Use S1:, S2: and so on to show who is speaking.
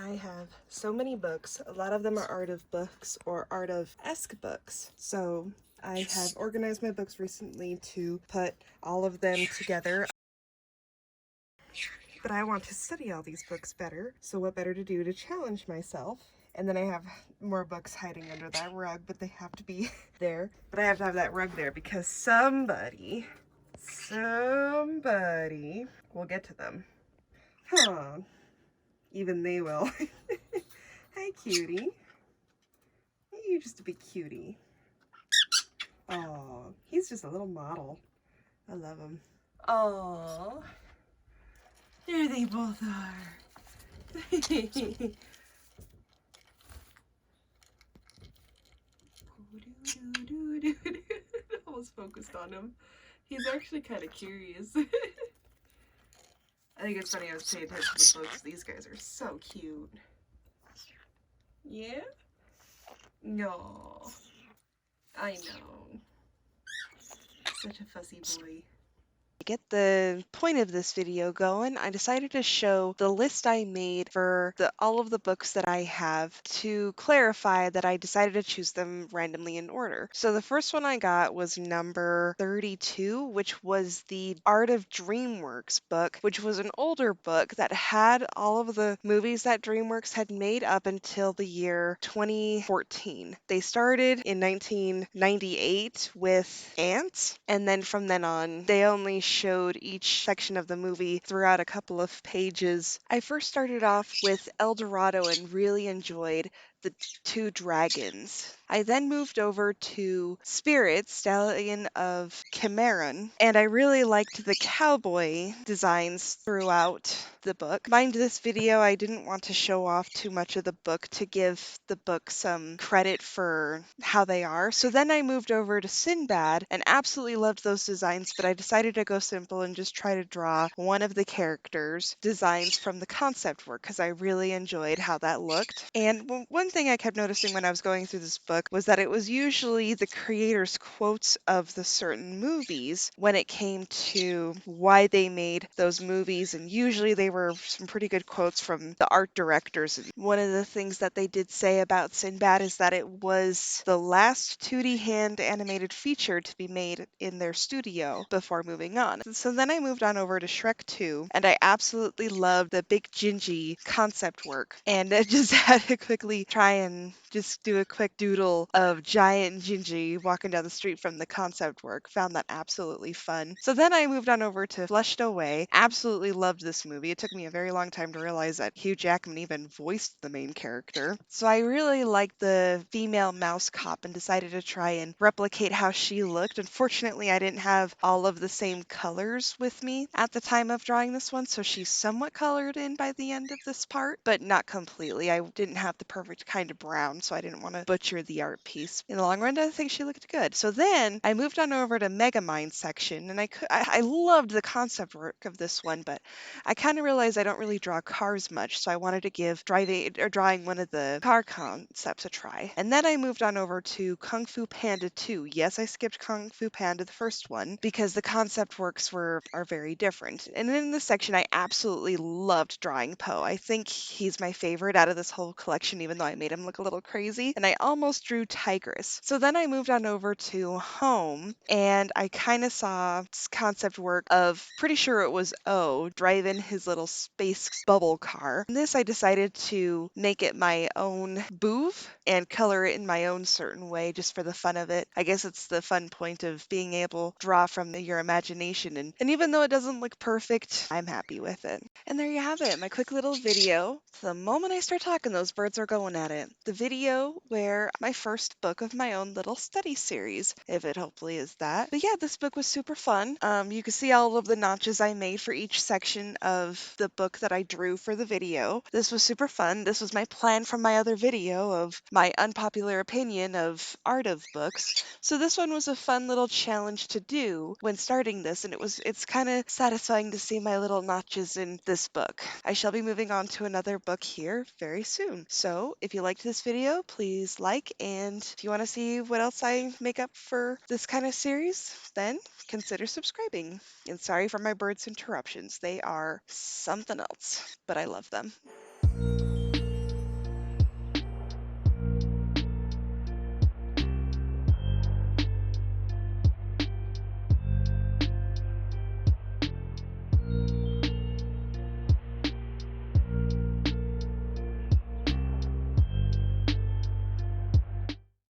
S1: I have so many books. A lot of them are art of books or art of-esque books. So I have organized my books recently to put all of them together. But I want to study all these books better, so what better to do to challenge myself? And then I have more books hiding under that rug, but they have to be there. But I have to have that rug there because somebody will get to them. Huh. Even they will. Hi, cutie. You're just a big cutie. Oh, he's just a little model. I love him. Oh, there they both are. Almost focused on him. He's actually kind of curious. I think it's funny I was paying attention to the books. These guys are so cute. Yeah? No. I know. Such a fussy boy. To get the point of this video going, I decided to show the list I made for all of the books that I have to clarify that I decided to choose them randomly in order. So the first one I got was number 32, which was the Art of DreamWorks book, which was an older book that had all of the movies that DreamWorks had made up until the year 2014. They started in 1998 with Ants, and then from then on, they only showed each section of the movie throughout a couple of pages. I first started off with El Dorado and really enjoyed the two dragons. I then moved over to Spirit, Stallion of Cimarron, and I really liked the cowboy designs throughout the book. Mind this video, I didn't want to show off too much of the book to give the book some credit for how they are. So then I moved over to Sinbad and absolutely loved those designs, but I decided to go simple and just try to draw one of the characters' designs from the concept work because I really enjoyed how that looked. And one thing I kept noticing when I was going through this book was that it was usually the creators' quotes of the certain movies when it came to why they made those movies, and usually they were some pretty good quotes from the art directors. One of the things that they did say about Sinbad is that it was the last 2D hand animated feature to be made in their studio before moving on. So then I moved on over to Shrek 2, and I absolutely loved the Big Gingy concept work, and I just had to quickly try and just do a quick doodle of giant Gingy walking down the street from the concept work. Found that absolutely fun. So then I moved on over to Flushed Away. Absolutely loved this movie. It took me a very long time to realize that Hugh Jackman even voiced the main character. So I really liked the female mouse cop and decided to try and replicate how she looked. Unfortunately, I didn't have all of the same colors with me at the time of drawing this one, so she's somewhat colored in by the end of this part, but not completely. I didn't have the perfect kind of brown, so I didn't want to butcher the art piece. In the long run, I think she looked good. So then I moved on over to Megamind section, and I loved the concept work of this one, but I kind of realized I don't really draw cars much, so I wanted to give drawing one of the car concepts a try. And then I moved on over to Kung Fu Panda 2. Yes, I skipped Kung Fu Panda, the first one, because the concept works are very different. And in this section, I absolutely loved drawing Po. I think he's my favorite out of this whole collection, even though I made him look a little crazy. And I almost drew Tigress. So then I moved on over to Home, and I kind of saw concept work of, pretty sure it was O, driving his little space bubble car. In this, I decided to make it my own boov and color it in my own certain way just for the fun of it. I guess it's the fun point of being able to draw from your imagination, and even though it doesn't look perfect, I'm happy with it. And there you have it, my quick little video. The moment I start talking, those birds are going at it. The video where my first book of my own little study series, if it hopefully is that. But yeah, this book was super fun. You can see all of the notches I made for each section of the book that I drew for the video. This was super fun. This was my plan from my other video of my unpopular opinion of art of books. So this one was a fun little challenge to do when starting this, and it's kind of satisfying to see my little notches in this book. I shall be moving on to another book here very soon. So if you liked this video, please like, and if you want to see what else I make up for this kind of series, then consider subscribing. And sorry for my birds' interruptions. They are something else, but I love them.